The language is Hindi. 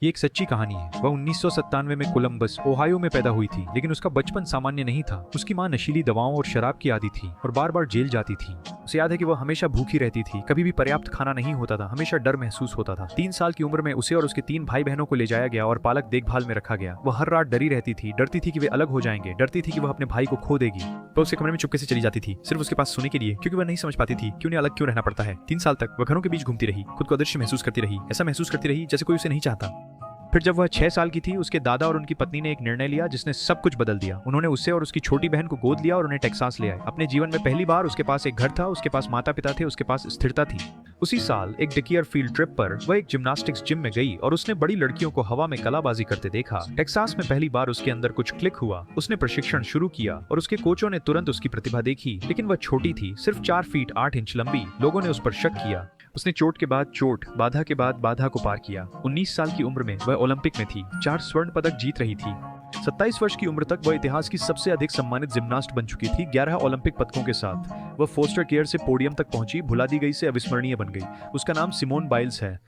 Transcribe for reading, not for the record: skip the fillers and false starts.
ये एक सच्ची कहानी है। वह 1997 में कोलंबस, ओहायो में पैदा हुई थी, लेकिन उसका बचपन सामान्य नहीं था। उसकी मां नशीली दवाओं और शराब की आदी थी और बार बार जेल जाती थी। उसे याद है कि वह हमेशा भूखी रहती थी, कभी भी पर्याप्त खाना नहीं होता था, हमेशा डर महसूस होता था। 3 साल की उम्र में उसे और उसके 3 भाई बहनों को ले जाया गया और पालक देखभाल में रखा गया। वह हर रात डरी रहती थी, डरती थी कि वे अलग हो जाएंगे, डरती थी कि वह अपने भाई को खो देगी। वह उसके कमरे में चुपके से चली जाती थी, सिर्फ उसके पास सोने के लिए, क्योंकि वह नहीं समझ पाती थी कि उन्हें अलग क्यों रहना पड़ता है। 3 साल तक वह घरों के बीच घूमती रही, खुद को अदृश्य महसूस करती रही, ऐसा महसूस करती रही जैसे कोई उसे नहीं चाहता। फिर जब वह 6 साल की थी, उसके दादा और उनकी पत्नी ने एक निर्णय लिया जिसने सब कुछ बदल दिया। उन्होंने उसे और उसकी छोटी बहन को गोद लिया और उन्हें टेक्सास ले आए। अपने जीवन में पहली बार उसके पास एक घर था, उसके पास माता पिता थे, उसके पास स्थिरता थी। उसी साल एक डिकियर फील्ड ट्रिप पर वह एक जिम्नास्टिक्स जिम में गई और उसने बड़ी लड़कियों को हवा में कलाबाजी करते देखा। टेक्सास में पहली बार उसके अंदर कुछ क्लिक हुआ। उसने प्रशिक्षण शुरू किया और उसके कोचों ने तुरंत उसकी प्रतिभा देखी, लेकिन वह छोटी थी, सिर्फ 4 फीट 8 इंच लंबी। लोगों ने उस पर शक किया। उसने चोट के बाद चोट, बाधा के बाद बाधा को पार किया। 19 साल की उम्र में वह ओलंपिक में थी, 4 स्वर्ण पदक जीत रही थी। 27 वर्ष की उम्र तक वह इतिहास की सबसे अधिक सम्मानित जिम्नास्ट बन चुकी थी, 11 ओलंपिक पदकों के साथ। वह फोस्टर केयर से पोडियम तक पहुंची, भुला दी गई से अविस्मरणीय बन गई। उसका नाम सिमोन बाइल्स है।